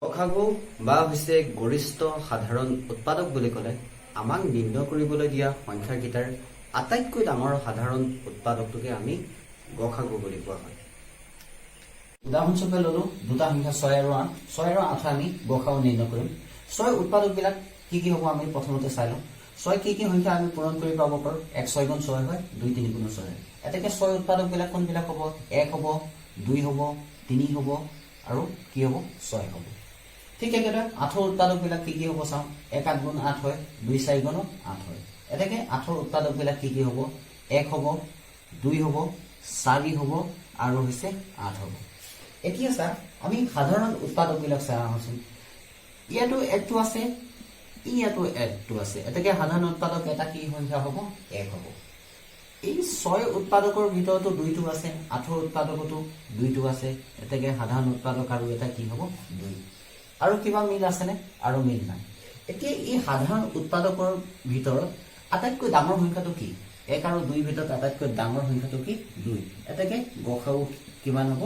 গসাগু বা হৈছে গৰিষ্ঠ সাধাৰণ উৎপাদক বুলি ক'লে আমাক নিৰ্ণয় কৰিবলৈ দিয়া সংখ্যাকেইটাৰ আটাইতকৈ ডাঙৰ সাধাৰণ উৎপাদকটোকে আমি গসাগু বুলি কোৱা হয়। উদাহৰণস্বৰূপে ললো দুটা সংখ্যা 6 আৰু 8। 6 আৰু 8 আমি গসাগু নিৰ্ণয় কৰিম। 6 উৎপাদকবিলাক কি কি হ'ব আমি প্ৰথমতে চাই লওঁ। 6 কি কি সংখ্যা আমি পূৰণ কৰি পাব পাৰো? 1 6 গুণ 6 হয়, 2 3 গুণ 6 হয়। এতেকে 6 উৎপাদকবিলাক কোনবিলাক হ'ব? 1 হ'ব, 2 হ'ব, 3 হ'ব আৰু কি হ'ব? 6 হ'ব। ঠিক একেদৰে 8 উৎপাদকবিলাক কি কি হ'ব চাওঁ। 1 8 গুণ 8 হয়, 2 4 গুণ 8 হয়। এতেকে 8 উৎপাদকবিলাক কি কি হ'ব? 1 হ'ব, 2 হ'ব, 4 হ'ব আৰু হৈছে 8 হ'ব। এতিয়া চা আমি সাধাৰণ উৎপাদকবিলাক চাই আহোচোন। ইয়াতো 1টো আছে, ইয়াতো 1টো আছে। এতেকে সাধাৰণ উৎপাদক এটা কি সংখ্যা হ'ব? 1 হ'ব। এই 6 উৎপাদকৰ ভিতৰতো 2টো আছে, 8 উৎপাদকতো 2টো আছে। এতেকে সাধাৰণ উৎপাদক আৰু এটা কি হ'ব? 2। আৰু কিবা মিল আছেনে? আৰু মিল নাই। এতিয়া এই সাধাৰণ উৎপাদকৰ ভিতৰত আটাইতকৈ ডাঙৰ সংখ্যাটো কি? 1 আৰু 2 ভিতৰত আটাইতকৈ ডাঙৰ সংখ্যাটো কি? 2। এতেকে গসাগু কিমান হ'ব?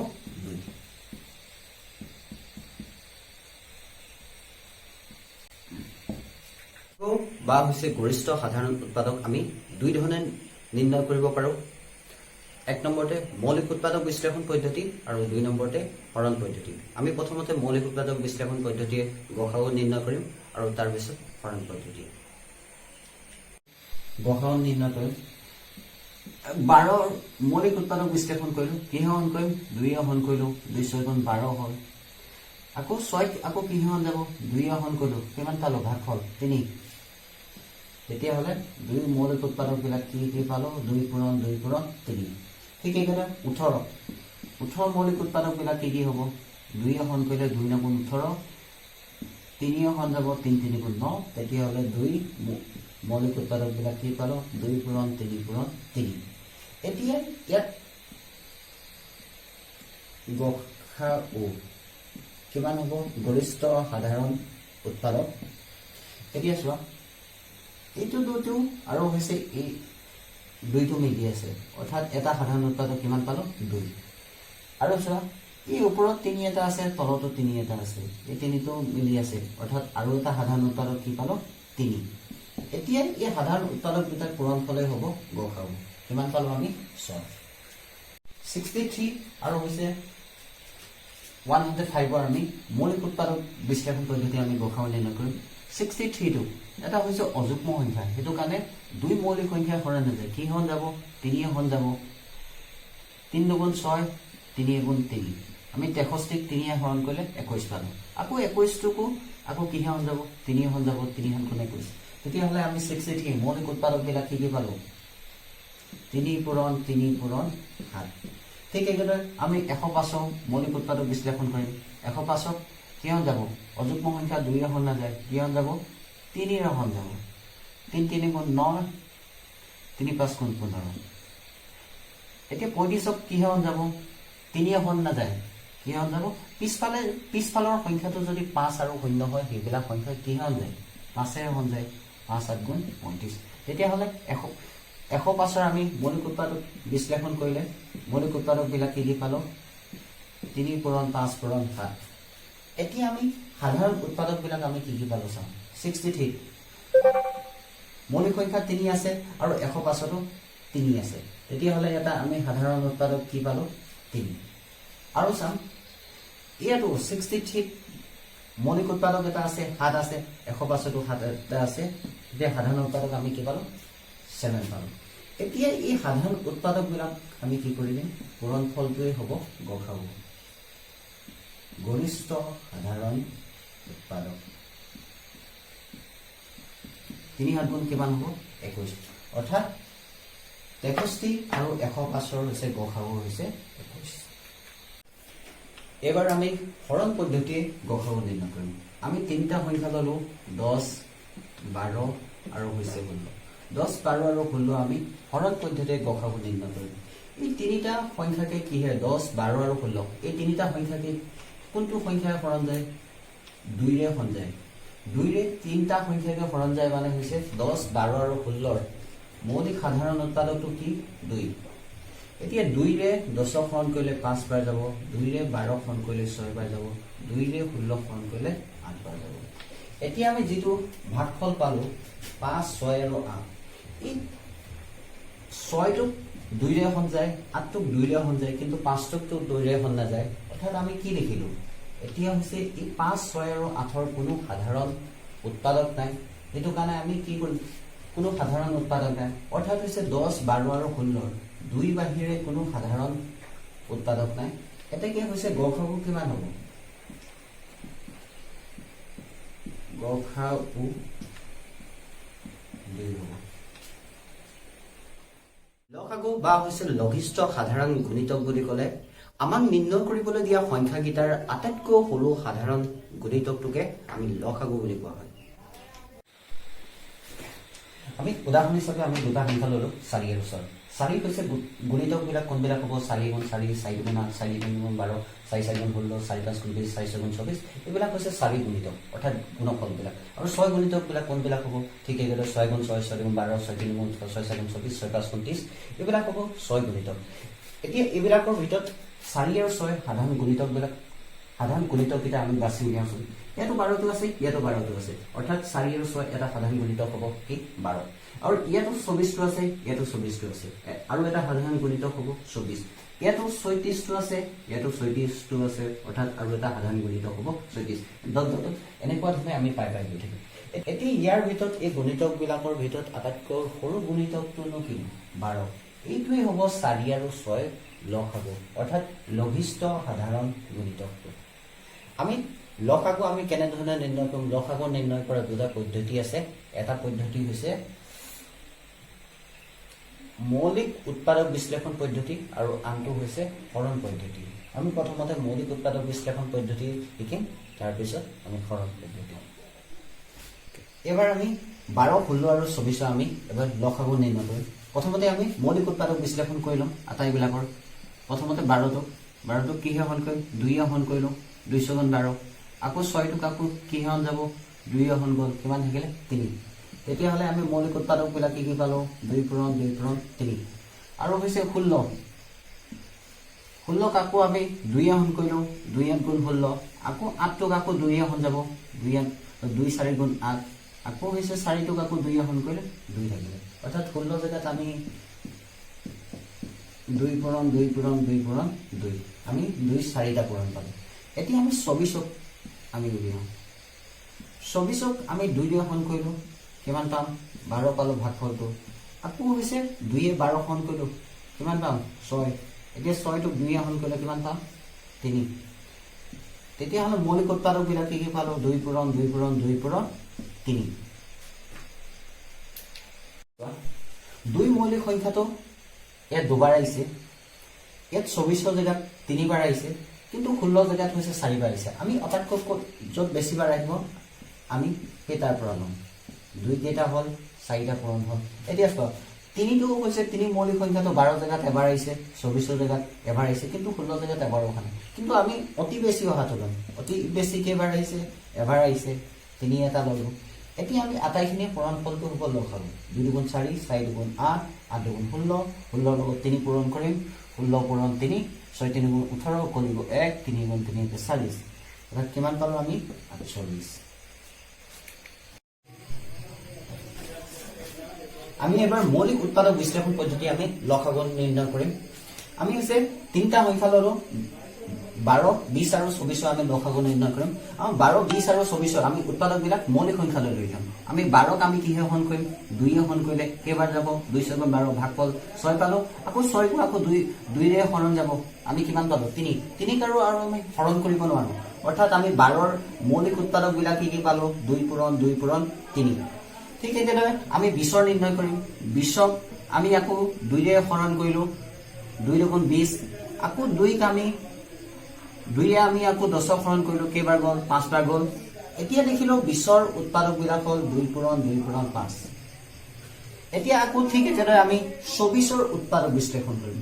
2। বা হৈছে গৰিষ্ঠ সাধাৰণ উৎপাদক আমি দুই ধৰণে নিৰ্ণয় কৰিব পাৰো। 1 নম্বৰতে মৌলিক উৎপাদক বিশ্লেষণ পদ্ধতি আৰু 2 নম্বৰতে হৰণ পদ্ধতি। আমি প্ৰথমতে মৌলিক উৎপাদক বিশ্লেষণ পদ্ধতিয়ে গসাগু নিৰ্ণয় কৰিম আৰু তাৰ পিছত হৰণ পদ্ধতি। গসাগু নিৰ্ণয় কৰিম। 12 মৌলিক উৎপাদক বিশ্লেষণ কৰিলো। কিহে হৰণ কৰিম? 2 হৰণ কৰিলো, 2 6 গুণ 12 হ'ল। আকৌ 6 আকৌ কিহে হৰণ যাব? 2 হৰণ কৰিলো, কিমান পালো? ভাগফল 3। তেতিয়াহ'লে 2 মৌলিক উৎপাদকবিলাক কি কি পালো? 2 পূৰণ 2 পূৰণ 3। ঠিক একেদৰে 18 মৌলিক উৎপাদকবিলাক কি কি হ'ব? 2 হৰণ কৰিলে 2 9 গুণ 18, 3 হৰণ যাব 3 3 গুণ 9। তেতিয়াহ'লে 2 মৌলিক উৎপাদকবিলাক কি পালো? 2 পূৰণ 3 পূৰণ 3। এতিয়া ইয়াত গসাগু কিমান হ'ব? গৰিষ্ঠ সাধাৰণ উৎপাদক। এতিয়া চোৱা এইটো 2টো আৰু হৈছে এই 2টো মিলি আছে, অৰ্থাৎ এটা সাধাৰণ উৎপাদক কিমান পালো? 2। আৰু চোৱা এই ওপৰত 3 এটা আছে, তলতো 3 এটা আছে, এই 3টো মিলি আছে, অৰ্থাৎ আৰু এটা সাধাৰণ উৎপাদক কি পালো? 3। এতিয়া এই সাধাৰণ উৎপাদক দুটাৰ পূৰণফলেই হ'ব গসাগু। কিমান পালো আমি? 6। 63 আৰু হৈছে 105ৰ আমি মৌলিক উৎপাদক বিশ্লেষণ পদ্ধতি আমি গসাগু নিৰ্ণয় কৰিম। 63টো এটা হৈছে অযুগ্ম সংখ্যা, সেইটো কাৰণে 2 মৌলিক সংখ্যা হৰণ নাযায়। কি হৰণ যাব? 3 হৰণ যাব। 3 2 গুণ 6, 3 গুণ 3। আমি 63ক 3 হৰণ কৰিলে 21 পালো। আকৌ 21টোকো আকৌ কিহে হৰণ যাব? 3 হৰণ যাব, 3 গুণ 21। তেতিয়াহ'লে আমি 63 মৌলিক উৎপাদকবিলাক কি কি পালো? 3 পূৰণ 3 পূৰণ 7। ঠিক একেদৰে আমি 105 মৌলিক উৎপাদক বিশ্লেষণ কৰিম। 105ক কি হৰণ যাব? অযুগ্ম সংখ্যা 2 হৰণ নাযায়, কি হৰণ যাব? 3 হৰণ যাব। 3 3 গুণ 9, 3 5 গুণ 15। এতিয়া 35ক কি হৰণ যাব? 3 হৰণ নাযায়, কি হৰণ যাব? পিছফালৰ সংখ্যাটো যদি 5 আৰু 0 হয়, সেইবিলাক সংখ্যা কি হৰণ যায়? 5 হৰণ যায়। 5 7 গুণ 35। তেতিয়াহ'লে 105ৰ আমি মৌলিক উৎপাদক বিশ্লেষণ কৰিলে মৌলিক উৎপাদকবিলাক কি কি পালো? 3 পূৰণ 5 পূৰণ 7। এতিয়া আমি সাধাৰণ উৎপাদকবিলাক আমি কি কি পালো চাওঁ। 63 মৌলিক সংখ্যা 3 আছে আৰু 105তো 3 আছে। তেতিয়াহ'লে এটা আমি সাধাৰণ উৎপাদক কি পালো? 3। আৰু চাম ইয়াতো 63 মৌলিক উৎপাদক এটা আছে, 7 আছে, 105তো 7 এটা আছে। এতিয়া সাধাৰণ উৎপাদক আমি কি পালো? 7 পালো। এতিয়া এই সাধাৰণ উৎপাদকবিলাক আমি কি কৰি দিম? পূৰণফলটোৱে হ'ব গসাগু। গৰিষ্ঠ সাধাৰণ উৎপাদক 3 7 গুণ কিমান হ'ব? 21। অৰ্থাৎ 63 আৰু 105ৰ হৈছে গসাগু হৈছে 21। এবাৰ আমি হৰণ পদ্ধতিয়ে গসাগু নিৰ্ণয় কৰিম। আমি 3টা সংখ্যা ললো, 10 12 আৰু হৈছে 16। 10 12 আৰু 16 আমি হৰণ পদ্ধতিয়ে গসাগু নিৰ্ণয় কৰিম। এই 3টা সংখ্যাকে কিহে? 10 12 আৰু 16 এই 3টা সংখ্যাকে কোনটো সংখ্যাৰে হৰণ যায়? 2ৰে হৰণ যায়। 2ৰে 3টা সংখ্যাকে হৰণ যায় মানে হৈছে 10 12 আৰু 16ৰ মৌলিক সাধাৰণ উৎপাদকটো কি? 2। এতিয়া 2ৰে 10ক হৰণ কৰিলে 5 বাৰ যাব, 2ৰে 12ক হৰণ কৰিলে 6 বাৰ যাব, 2ৰে 16 হৰণ কৰিলে 8 বাৰ যাব। এতিয়া আমি যেটো ভাগফল পালো 5 6 আৰু 8 এই 6 টো 2ৰে হৰণ যায় 8 টো 2ৰে হৰণ যায় কিন্তু 5 টো 2ৰে হৰণ না যায় অৰ্থাৎ আমি কি লিখিলো এতিয়া হৈছে এই 5 6 আৰু 8ৰ কোনো সাধাৰণ উৎপাদক নাই এটো কাৰণে আমি কি কৰিম কোনো সাধাৰণ উৎপাদক নাই অৰ্থাৎ হৈছে 10 12 আৰু 16 দুই বাহিৰে কোনো সাধাৰণ উৎপাদক নাই এটা কি হৈছে গসাগু কিমান হ'ব গসাগু 2 হ'ব লসাগু বা হৈছে লঘিষ্ঠ সাধাৰণ গুণিতক বুলি ক'লে আমাক নিৰ্ণয় কৰিবলৈ দিয়া সংখ্যাকেইটাৰ আটাইতকৈ সৰু সাধাৰণ গুণিতকটোকে আমি লসাগু বুলি কোৱা হয় আমি উদাহৰণ হিচাপে আমি দুটা সংখ্যা ললো 4 আৰু 6 4 হৈছে গুণিতক বিলাক কোনবিলাক হ'ব 4 গুণ 4 4 গুণ 8 4 গুণ 12 4 4 গুণ 16 4 5 গুণ 20 4 6 গুণ 24 এইবিলাক হৈছে 4 গুণিতক অৰ্থাৎ গুণফল বিলাক আৰু 6 গুণিতক বিলাক কোনবিলাক হ'ব ঠিক একেদৰে 6 গুণ 6 6 গুণ 12 6 গুণ 6 6 গুণ 24 6 5 গুণ 30 এইবিলাক হ'ব 6 গুণিতক এতিয়া এইবিলাকৰ ভিতৰত 4 আৰু 6 সাধাৰণ গুণিতক বিলাক সাধাৰণ গুণিতক কিটা আমি বাছি উলিয়াইছো ইয়াতো 12 টো আছে ইয়াতো 12 টো আছে অৰ্থাৎ 4 আৰু 6 এটা সাধাৰণ গুণিতক হ'ব কি 12 আৰু ইয়াতো 24 টো আছে ইয়াতো 24 টো আছে আৰু এটা সাধাৰণ গুণিতক হ'ব 24 ইয়াতো 36 টো আছে ইয়াতো 36 টো আছে অৰ্থাৎ আৰু এটা সাধাৰণ গুণিতক হ'ব 36 দত এনেকুৱা ধৰণে আমি পাই গৈ থাকিম এতি ইয়াৰ ভিতৰত এই গুণিতক বিলাকৰ ভিতৰত আটাইতকৈ সৰু গুণিতকটো কি 12 এইটোই হ'ব 4 আৰু 6 লসাগু অৰ্থাৎ লঘিষ্ঠ সাধাৰণ গুণিতকটো আমি লসাগু আমি কেনে ধৰণে নিৰ্ণয় কৰিম লসাগু নিৰ্ণয় কৰা দুটা পদ্ধতি আছে এটা পদ্ধতি হৈছে মৌলিক উৎপাদক বিশ্লেষণ পদ্ধতি আৰু আনটো হৈছে হৰণ পদ্ধতি আমি প্ৰথমতে মৌলিক উৎপাদক বিশ্লেষণ পদ্ধতি শিকিম তাৰ পিছত আমি হৰণ পদ্ধতি এবাৰ আমি 12 16 আৰু 24 আমি এবাৰ লসাগু নিৰ্ণয় কৰিম প্ৰথমতে আমি মৌলিক উৎপাদক বিশ্লেষণ কৰি লম আটাইবিলাকৰ প্ৰথমতে 12 টো কিহে হৰণ কৰিম 2 এ হৰণ কৰিলো 2 গুণ 12 আকৌ 6 টো কাকো কিহে হৰণ যাব 2 এ হৰণ গল কিমান থাকিলে 3 তেতিয়া হলে আমি মৌলিক উৎপাদক বিলাক কি পালো 2 পূৰণ 3 আৰু হৈছে 16 কাকো আমি 2 এ হৰণ কৰিলো 2 গুণ 16 আকৌ 8 টো কাকো 2 এ হৰণ যাব 2 4 গুণ 8 আকৌ হৈছে 4 টো কাকো 2 এ হৰণ কৰিলে 2 থাকিলে অৰ্থাৎ 16 জায়গাত আমি 2 পূৰণ 2 আমি 2 4টা পূৰণ পালো এতিয়া আমি 24ক আমি উলিয়াম 24ক আমি 2 দিয়ে হৰণ কৰিলো কিমান পাম 12 পালো ভাগফলটো আকৌ হৈছে 2 এ 12 হৰণ কৰিলো কিমান পাম 6 এতিয়া 6 টো 2 এ হৰণ কৰিলে কিমান পাম 3 তেতিয়া হলে মৌলিক উৎপাদক বিলাক কি পালো 2 পূৰণ 3 দুই মৌলিক সংখ্যাটো ইয়াত দুবাৰ আহিছে ইয়াত 24 জায়গাত 3 বাৰ আহিছে কিন্তু 16 জায়গাত হৈছে 4 বাৰ আহিছে আমি অতাতকৈ যত বেছি বাৰ আহিব আমি কেটাৰ পৰা লম 2 কেটা হল 4টা পূৰণ হল এতিয়া চোৱা 3 টো হৈছে 3 মৌলিক সংখ্যাটো 12 জায়গাত এবাৰ আহিছে 24 জায়গাত এবাৰ আহিছে কিন্তু 16 জায়গাত এবাৰ অহা নাই কিন্তু আমি অতি বেছি অহাটো লম অতি বেছি কেবাৰ আহিছে এবাৰ আহিছে 3 এটা ললো এতিয়া আমি আটাইখিনি পূৰণ ফলটো হ'ব লসাগু 2 গুণ 4 4 গুণ 8 8 গুণ 16 16 লগত 3 পূৰণ কৰিম 16 পূৰণ 3 6 3 গুণ 18 কৰিব 1 3 গুণ 3 40 এটা কিমান পালো আমি 48 আমি এবাৰ মৌলিক উৎপাদক বিশ্লেষণ পদ্ধতি আমি লসাগু নিৰ্ণয় কৰিম আমি হৈছে তিনটা সংখ্যা ললো 12 20 আৰু 24 আমি লসাগু নিৰ্ণয় কৰিম আৰু 12 20 আৰু 24 আমি উৎপাদক বিলাক মৌলিক সংখ্যা লৈ যাম আমি 12 ক আমি কিহে হৰণ কৰিম 2 এ হৰণ কৰিলে কেবাৰ যাব 2 7 12 ভাগফল 6 পালো আকৌ 6 ক আকৌ 2 ৰে হৰণ যাব আমি কিমান পালো 3 কাৰো আৰু আমি হৰণ কৰিব নোৱাৰো অৰ্থাৎ আমি 12 ৰ মৌলিক উৎপাদক বিলাক কি পালো 2 পূৰণ 3 ঠিক একেদৰে আমি 20 ৰ নিৰ্ণয় কৰিম 20ক আমি আকৌ 2 ৰে হৰণ কৰিলো 2 গুণ 20 আকৌ 2 ক আমি 2 এ আমি আকৌ 10ক হৰণ কৰিলো কেবাৰ গল 5 বাৰ গল এতিয়া দেখিলো 20 ৰ উৎপাদক বিলাক হল 2 পূৰণ 5 এতিয়া আকৌ ঠিক একেদৰে আমি 24 ৰ উৎপাদক বিশ্লেষণ কৰিম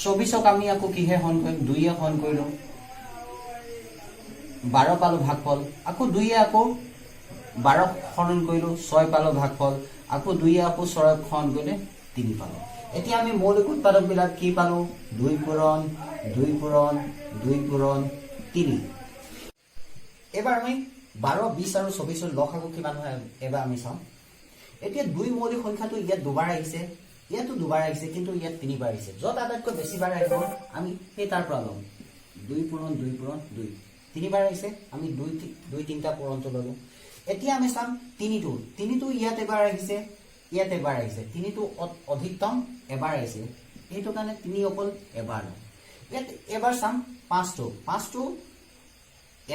24ক আমি আকৌ কিহে হৰণ কৰিম 2 এ হৰণ কৰিলো 12 পালো ভাগফল আকৌ 2 এ আকৌ 12 হৰণ কৰিলো 6 পালো ভাগফল আকৌ 2 এ আকৌ 6ক হৰণ কৰিলে 3 পালো এতিয়া আমি মৌলিক উৎপাদক বিলাক কি পালো 2 পূৰণ 2 পূৰণ 3। এবাৰ আমি 12, 20 আৰু 24 লসাগু কিমান হয় এবাৰ আমি চাওঁ। এতিয়া 2 মৌলিক সংখ্যাটো ইয়াত দুবাৰ আহিছে, ইয়াতো দুবাৰ আহিছে, কিন্তু ইয়াত 3 বাৰ আহিছে। য'ত আটাইতকৈ বেছি বাৰ আহিব আমি সেই তাৰ পৰা ল'ম। 2 পূৰণ 2 পূৰণ 2, 3 বাৰ আহিছে, আমি 2 3টা পূৰণটো ল'লো। এতিয়া আমি চাম 3টো ইয়াত এবাৰ আহিছে, ইয়াত এবাৰ আহিছে, 3টো অধিকতম এবাৰ আহিছে, সেইটো কাৰণে 3 অকল এবাৰ লওঁ। ইয়াত এবাৰ চাম 5টো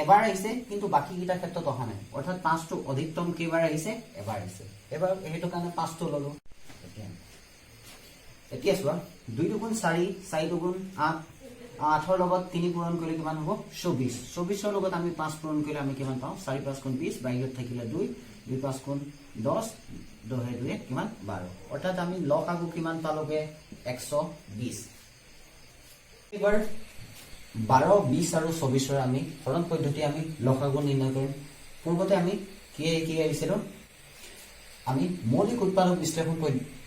এবাৰ আহিছে, কিন্তু বাকী কেইটাৰ ক্ষেত্ৰত অহা নাই, অৰ্থাৎ 5টো অধিকতম কেইবাৰ আহিছে, এবাৰ আহিছে, এবাৰ সেইটো কাৰণে 5টো ল'লো। এতিয়া চোৱা 2 দুগুণ 4, 4 দুগুণ 8, 8ৰ লগত 3 পূৰণ কৰিলে কিমান হ'ব 24, 24ৰ লগত আমি 5 পূৰণ কৰিলে আমি কিমান পাওঁ 4 5 গুণ 20, বাহিৰত থাকিলে 2, 2 5 গুণ 10, 10 2 কিমান 12, অৰ্থাৎ আমি লসাগু কিমান পালোগে 120। এবাৰ 12, 20 আৰু 24ৰ আমি হৰণ পদ্ধতি আমি লসাগু নিৰ্ণয় কৰিম। পূৰ্বতে আমি কি আহিছিলো, আমি মৌলিক উৎপাদক বিশ্লেষণ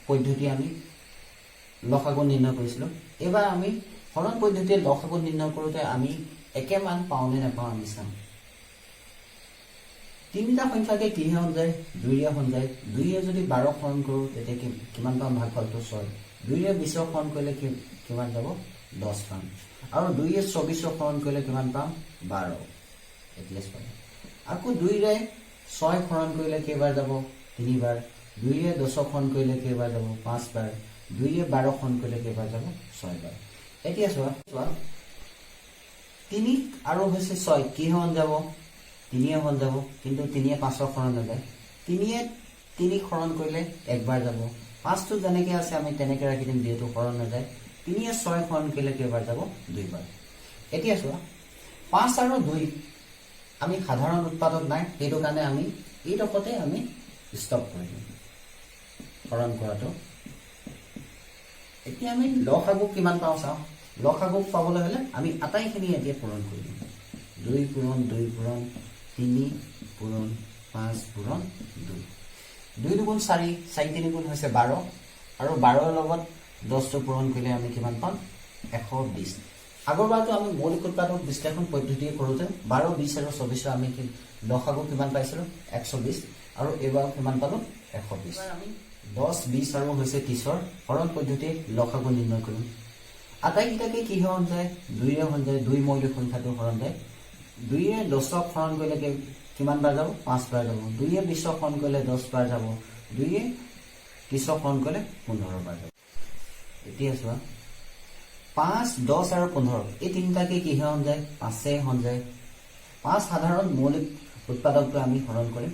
পদ্ধতি আমি লসাগু নিৰ্ণয় কৰিছিলো। এবাৰ আমি হৰণ পদ্ধতিয়ে লসাগু নিৰ্ণয় কৰোঁতে আমি একে মান পাওঁনে নাপাওঁ আমি চাম। 3টা সংখ্যাকে কিহে সঞ্জায় 2ৰে সঞ্জায়, 2ৰে যদি 12 হৰণ কৰোঁ তেতিয়া কিমান পাম ভাগফলটো 6, 2ৰে 20 হৰণ কৰিলে কিমান যাব 10 পাম, আৰু 2ৰে 24 হৰণ কৰিলে কিমান পাম 12, এতিয়া পাম। আকৌ 2ৰে 6 হৰণ কৰিলে কেইবাৰ যাব 3 বাৰ, 2ৰে 10 হৰণ কৰিলে কেইবাৰ যাব 5 বাৰ, 2ৰে 12 হৰণ কৰিলে কেইবাৰ যাব 6 বাৰ। এতিয়া চোৱা 3 আৰু হৈছে 6 কি হৰণ যাব 3য়ে হৰণ যাব, কিন্তু 3য়ে 5ৰ হৰণ নাযায়, 3য়ে 3 হৰণ কৰিলে একবাৰ যাব, 5টো যেনেকে আছে আমি তেনেকে ৰাখি দিম যিহেতু হৰণ নাযায়, 3য়ে 6 হৰণ কৰিলে কেইবাৰ যাব 2 বাৰ। এতিয়া চোৱা 5 আৰু 2 আমি সাধাৰণ উৎপাদক নাই, সেইটো কাৰণে আমি এইডোখৰতে আমি ষ্টপ কৰি দিম হৰণ কৰাটো। এতিয়া আমি লসাগু কিমান পাওঁ চাওঁ। লসাগু পাবলৈ হ'লে আমি আটাইখিনি এতিয়া পূৰণ কৰি দিম। 2 পূৰণ 2 পূৰণ 3 পূৰণ 5 পূৰণ 2, 2 দুগুণ 4, 4 3 গুণ হৈছে 12, আৰু 12ৰ লগত 10টো পূৰণ কৰিলে আমি কিমান পাম 120। আগৰবাৰটো আমি মৌলিক উৎপাদক বিশ্লেষণ পদ্ধতি কৰোঁতে 12, 20 আৰু 24 আমি লসাগু কিমান পাইছিলোঁ 120, আৰু এইবাৰ কিমান পালোঁ 120। আমি 10, 20 আৰু হৈছে 30ৰ হৰণ পদ্ধতিয়ে লসাগু নিৰ্ণয় কৰিম। আটাইকেইটাকে কি হৰণ যায় 2ৰে হৰণ যায়, 2 মৌলিক সংখ্যাটো হৰণ যায়, 2ৰে 10ক হৰণ কৰিলে কিমান বাৰ যাব 5 বাৰ যাব, 2ৰে 20ক হৰণ কৰিলে 10 বাৰ যাব, 2ৰে 30ক হৰণ কৰিলে 15 বাৰ যাব। এতিয়া চোৱা 5, 10 আৰু 15 এই তিনিটাকে কি হৰণ যায় 5এ হৰণ যায়। 5 সাধাৰণ মৌলিক উৎপাদকটো আমি হৰণ কৰিম।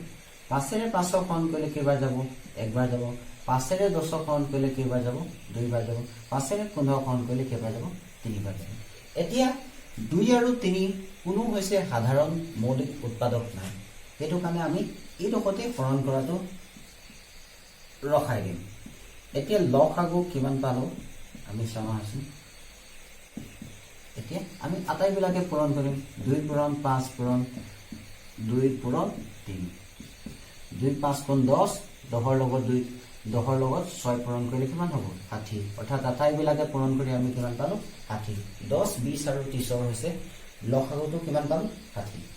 5ৰে 5ক হৰণ কৰিলে কেইবাৰ যাব 1 বাৰ যাব, 5ৰে 10ক হৰণ কৰিলে কেইবাৰ যাব 2 বাৰ যাব, 5ৰে 15ক হৰণ কৰিলে কেইবাৰ যাব 3 বাৰ যাব। এতিয়া 2 আৰু 3 কোনো হৈছে সাধাৰণ মৌলিক উৎপাদক নাই, সেইটো কাৰণে আমি এইডোখৰতে হৰণ কৰাটো ৰখাই দিম। এতিয়া লসাগু কিমান পালো আমি চাওঁ আছোঁ। এতিয়া আমি আটাইবিলাকে পূৰণ কৰিম। 2 পূৰণ 5 পূৰণ 2 পূৰণ 3, 2 5 গুণ 10, 10ৰ লগত 6 পূৰণ কৰিলে কিমান হ'ব 60, অৰ্থাৎ আটাইবিলাকে পূৰণ কৰি আমি কিমান পালোঁ 60। 10, 20 আৰু 30ৰ হৈছে লসাগুটো কিমান পালোঁ 60।